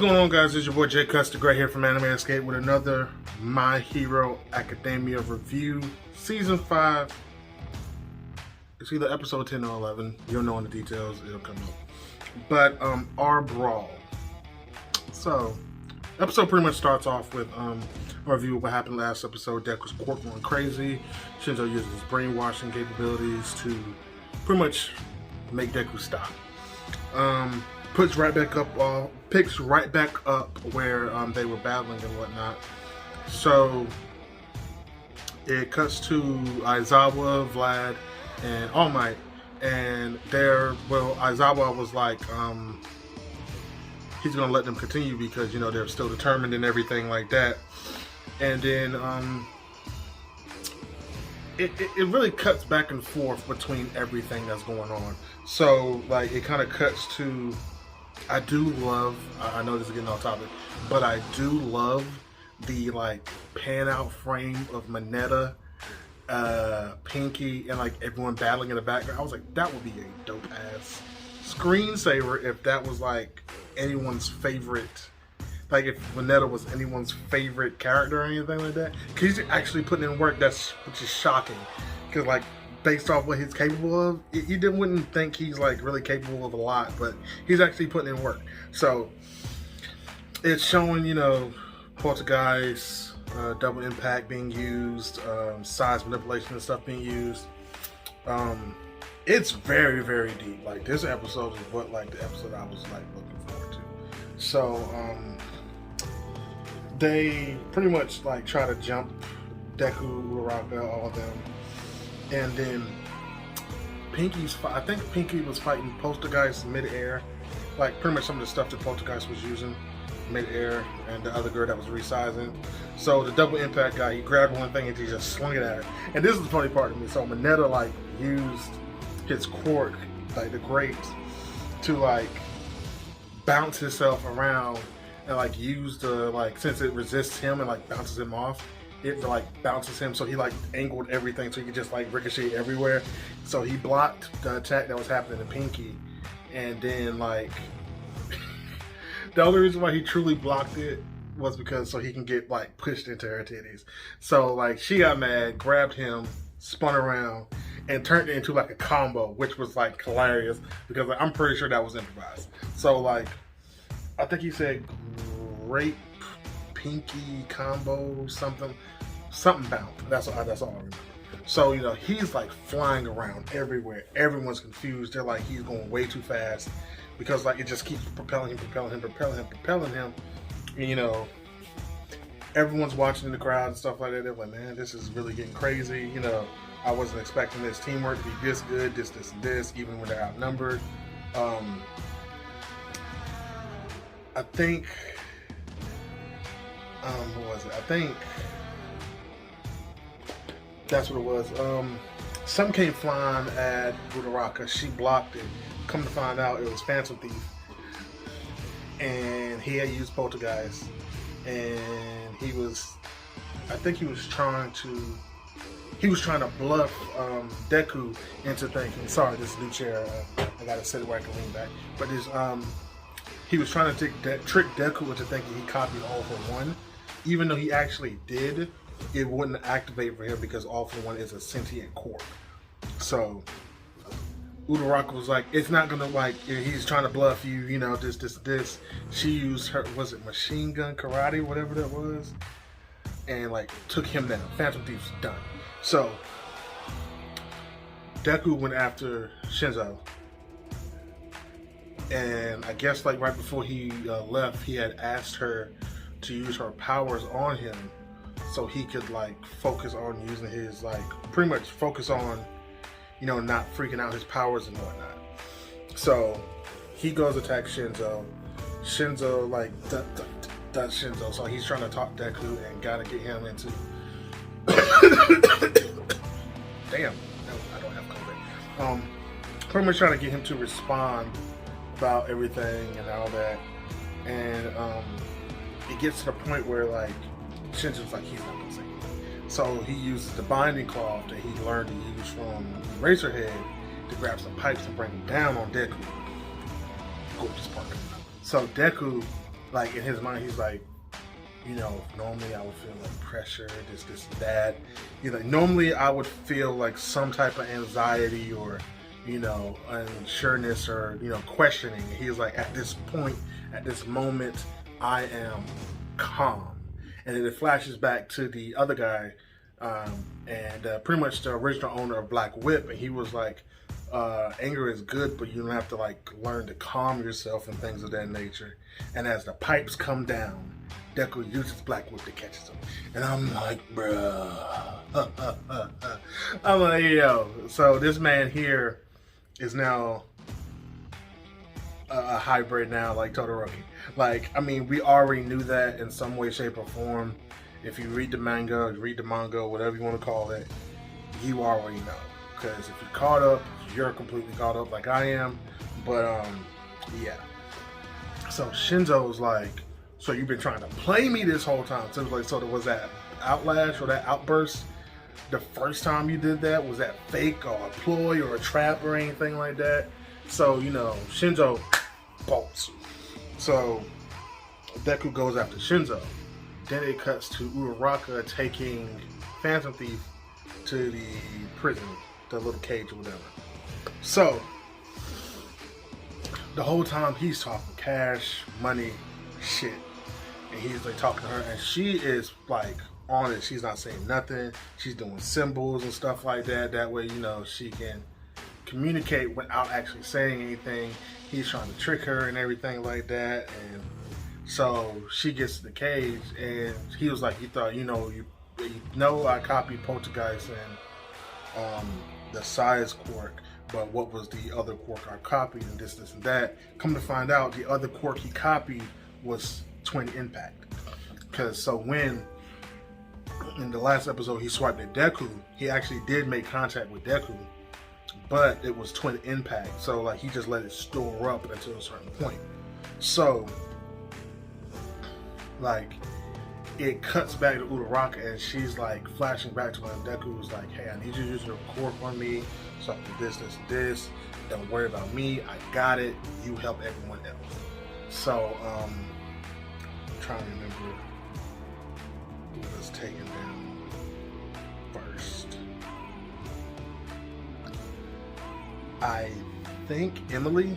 going on, guys? It's your boy Jay Custer Gray here from Anime Escape with another My Hero Academia review. Season 5. It's either episode 10 or 11. You'll know in the details. It'll come up. But, our Brawl. So, episode pretty much starts off with a review of what happened last episode. Deku's quirk going crazy. Shinzo uses his brainwashing capabilities to pretty much make Deku stop. Picks right back up where they were battling and whatnot. So it cuts to Aizawa, Vlad, and All Might, and Aizawa was like, he's gonna let them continue because they're still determined and everything like that. And then it really cuts back and forth between everything that's going on. So like it kind of cuts to, I know this is getting off topic, but I do love the like pan out frame of Mineta, Pinky, and like everyone battling in the background. I was like, that would be a dope ass screensaver if that was like anyone's favorite. Like if Mineta was anyone's favorite character or anything like that. Cause he's actually putting in work, which is shocking. Cause like based off what he's capable of, you wouldn't think he's like really capable of a lot, but he's actually putting in work. So it's showing, poltergeist, double impact being used, size manipulation and stuff being used. It's very, very deep. Like this episode is what like the episode I was like looking forward to. So they pretty much like try to jump Deku, Uraraka, all of them. And then I think Pinky was fighting Poltergeist mid-air. Like pretty much some of the stuff that Poltergeist was using mid-air, and the other girl that was resizing. So the double impact guy, he grabbed one thing and he just slung it at her. And this is the funny part of me. So Mineta like used his quirk, like the grapes, to like bounce himself around and like use the like, since it resists him and like bounces him off, it like bounces him, so he like angled everything so he could just like ricochet everywhere. So he blocked the attack that was happening to Pinky, and then like the only reason why he truly blocked it was because so he can get like pushed into her titties. So like she got mad, grabbed him, spun around, and turned it into like a combo, which was like hilarious because like, I'm pretty sure that was improvised. So like I think he said grape Pinky combo, something bound. That's all I remember. So he's like flying around everywhere. Everyone's confused. They're like, he's going way too fast because like it just keeps propelling him. And, everyone's watching in the crowd and stuff like that. They're like, man, this is really getting crazy. I wasn't expecting this teamwork to be this good, this, and this, even when they're outnumbered. I think. What was it? I think that's what it was. Some came flying at Uraraka. She blocked it. Come to find out, it was Phantom Thief, and he had used Poltergeist, and I think he was trying to bluff Deku into thinking. Sorry, this new chair. I gotta sit it where I can lean back. But he was trying to trick Deku into thinking he copied All for One. Even though he actually did, it wouldn't activate for him because All for One is a sentient core. So Uraraka was like, it's not gonna like, he's trying to bluff you, this. She used her, was it machine gun karate, whatever that was, and like took him down. Phantom Thief's done. So Deku went after Shinzo. And I guess like right before he left, he had asked her to use her powers on him so he could like focus on using his like, pretty much focus on, not freaking out his powers and whatnot. So he goes attack Shinzo. Shinzo like does Shinzo. So he's trying to talk Deku and gotta get him into damn, no, I don't have COVID. Pretty much trying to get him to respond about everything and all that, and it gets to the point where like Shinzo's like, he's not gonna say anything. So he uses the binding cloth that he learned to use from Razorhead to grab some pipes and bring them down on Deku. Gorgeous part. So Deku Like in his mind, he's like, you know, normally I would feel like pressure, this, that. You know, normally I would feel like some type of anxiety or, you know, unsureness or, you know, questioning. He's like, at this point, at this moment, I am calm. And then it flashes back to the other guy, and pretty much the original owner of Black Whip, and he was like, anger is good, but you don't have to like learn to calm yourself and things of that nature. And as the pipes come down, Deku uses Black Whip to catch them. And I'm like, bruh. I'm like, yo. So this man here is now a hybrid now, like Todoroki. Like, I mean, we already knew that in some way, shape, or form. If you read the manga, whatever you want to call it, you already know. Because if you're caught up, you're completely caught up like I am. But, yeah. So Shinzo's like, so you've been trying to play me this whole time. So it was like, so there was that outlash or that outburst the first time you did that? Was that fake or a ploy or a trap or anything like that? So, you know, Shinzo bolts. So Deku goes after Shinzo. Then it cuts to Uraraka taking Phantom Thief to the prison, the little cage or whatever. So the whole time he's talking cash, money, shit. And he's like talking to her, and she is like on it. She's not saying nothing. She's doing symbols and stuff like that. That way, you know, she can communicate without actually saying anything. He's trying to trick her and everything like that. And so she gets to the cage, and he was like, "You thought, you know, I copied Poltergeist and the size quirk, but what was the other quirk I copied, and this and that." Come to find out, the other quirk he copied was Twin Impact. Because so when in the last episode he swiped at Deku, he actually did make contact with Deku, but it was Twin Impact. So like he just let it store up until a certain point. So like it cuts back to Uraraka, and she's like flashing back to when Deku was like, "Hey, I need you to use your quirk on me, so I can do this. Don't worry about me. I got it. You help everyone else." So I'm trying to remember who was taken down first. I think Emily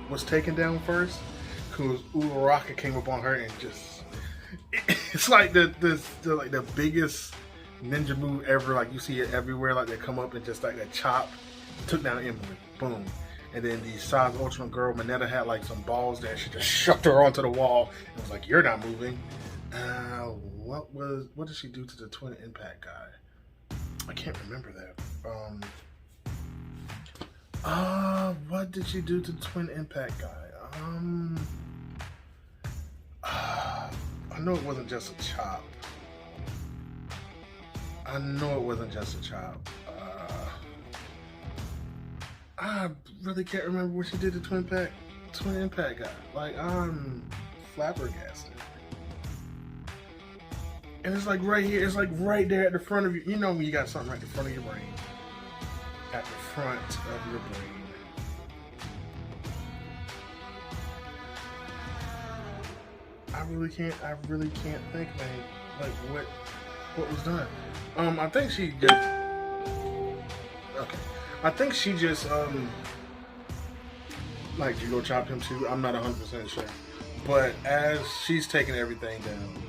was taken down first, because Uraraka came up on her and just, it's like the biggest ninja move ever. Like you see it everywhere. Like they come up and just like that chop, took down Emily. Boom. And then the size Ultimate girl, Mineta, had like some balls there. She just shoved her onto the wall and was like, "You're not moving." What did she do to the Twin Impact guy? I can't remember that. What did she do to the Twin Impact guy? I know it wasn't just a chop. I really can't remember what she did to Twin Impact guy. Like, I'm flabbergasted. And it's like right here, it's like right there at the front of you. You know when you got something right in front of your brain. At the front of your brain. I really can't think, man. Like what was done. I think she just, okay. I think she just like judo chopped him too. I'm not 100% sure. But as she's taking everybody down,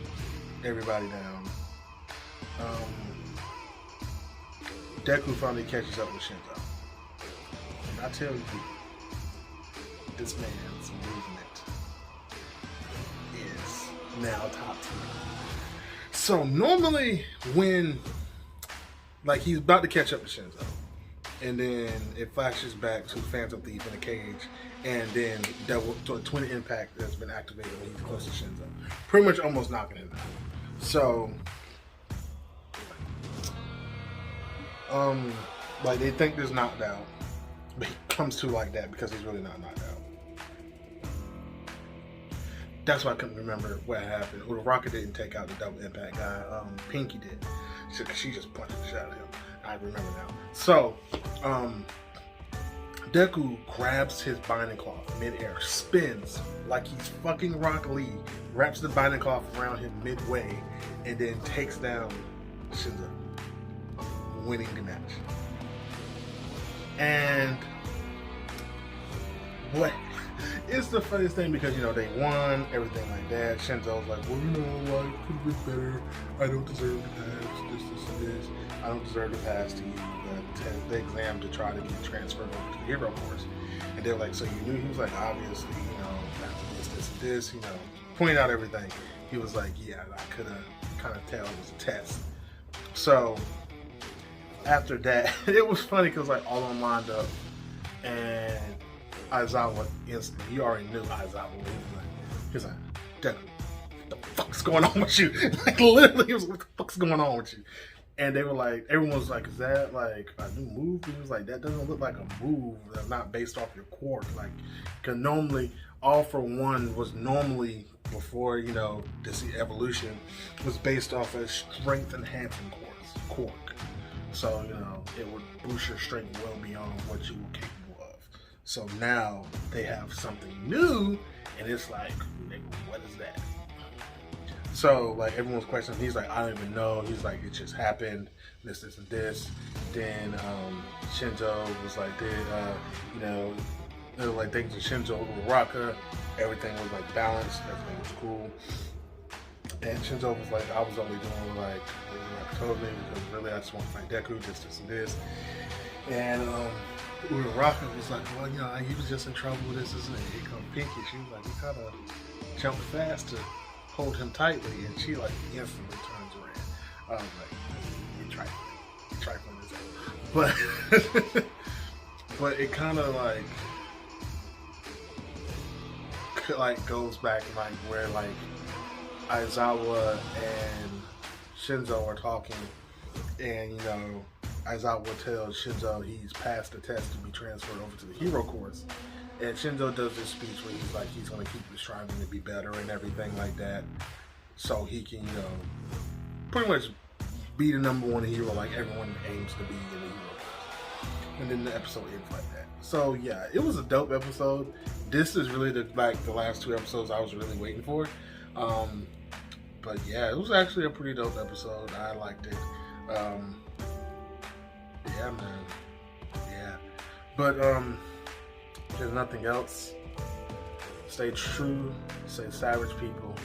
Deku finally catches up with Shinzo. And I tell you, this man's movement is now top tier. So normally when like he's about to catch up with Shinzo, and then it flashes back to Phantom Thief in a cage, and then Twin Impact has been activated when he's close to Shinzo, pretty much almost knocking him out. So like they think there's knocked out, but he comes to like that because he's really not knocked out. That's why I couldn't remember what happened. Uraraka didn't take out the double impact guy. Pinky did. She just punched the shit out of him. I remember now. So, Deku Deku grabs his binding cloth mid-air, spins like he's fucking Rock Lee, wraps the binding cloth around him midway, and then takes down Shinzo, winning the match. And what? It's the funniest thing because, you know, they won, everything like that. Shinzo's like, well, you know, I could have been better. I don't deserve the pass. This, and this. I don't deserve the pass to you. The exam to try to get transferred over to the hero course. And they were like, so you knew? He was like, obviously, you know, after this, you know, pointing out everything. He was like, yeah, I could have kind of tell it was a test. So after that, it was funny because like all of them lined up, and Aizawa instantly, you already knew Aizawa. He was like, Deku, what the fuck's going on with you? Like literally, he was like, what the fuck's going on with you? And they were like, everyone was like, is that like a new move? He was like, that doesn't look like a move that's not based off your quirk. Like, because normally, All for One was normally, before, you know, this evolution, was based off a strength enhancing quirk. So, you know, it would boost your strength well beyond what you were capable of. So now they have something new, and it's like, nigga, what is that? So, like, everyone's questioning. He's like, I don't even know. He's like, it just happened. This, and this. Then Shinzo was like, you know, there were like things with Shinzo Uraraka. Everything was like balanced. Everything was cool. And Shinzo was like, I was only doing like told me because really I just want to fight Deku, this, and this. And Uraraka was like, well, you know, he was just in trouble with this, and here come Pinky. She was like, you kind of jumped fast to hold him tightly, and she like instantly turns around. I was like, you trifling this, but it kind of like goes back like where like Aizawa and Shinzo are talking, and you know, Aizawa tells Shinzo he's passed the test to be transferred over to the hero course. And Shinzo does this speech where he's like, he's going to keep striving to be better and everything like that, so he can, you know, pretty much be the #1 hero like everyone aims to be in the hero course. And then the episode ends like that. So yeah, it was a dope episode. This is really the last 2 episodes I was really waiting for. But yeah, it was actually a pretty dope episode. I liked it. Yeah, man. Yeah. But there's nothing else. Stay true. Stay savage, people.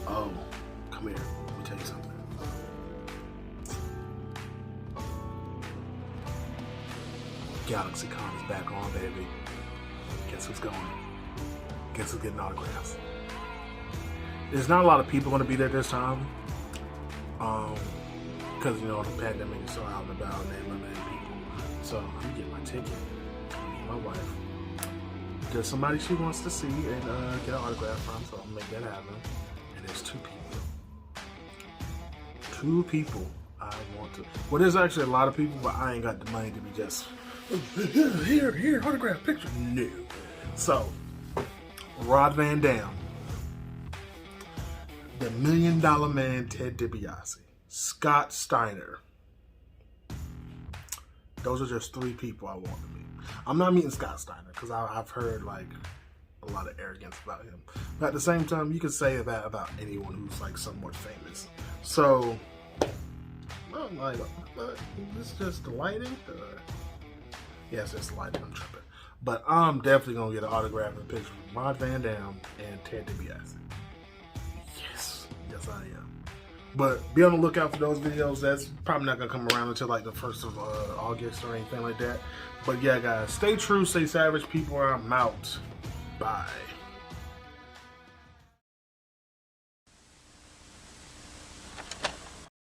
Oh, come here. Let me tell you something. GalaxyCon is back on, baby. Guess who's going? Guess who's getting autographs? There's not a lot of people going to be there this time. Because, you know, the pandemic is so out and about and they're limiting people. So I'm going to get my ticket. My wife. There's somebody she wants to see and get an autograph from, so I'll make that happen. And there's 2 people. 2 people I want to. Well, there's actually a lot of people, but I ain't got the money to be just here, autograph, picture. No. So, Rod Van Dam, the $1 Million Man Ted DiBiase, Scott Steiner. Those are just 3 people I want to meet. I'm not meeting Scott Steiner because I've heard like a lot of arrogance about him. But at the same time, you can say that about anyone who's like somewhat famous. So, I'm like, this is just the lighting? Yes, it's the lighting. I'm tripping. But I'm definitely going to get an autograph and a picture of Rod Van Dam and Ted DiBiase. Yes, I am. But be on the lookout for those videos. That's probably not going to come around until like the 1st of August or anything like that. But yeah, guys, stay true, stay savage, people. I'm out. Bye.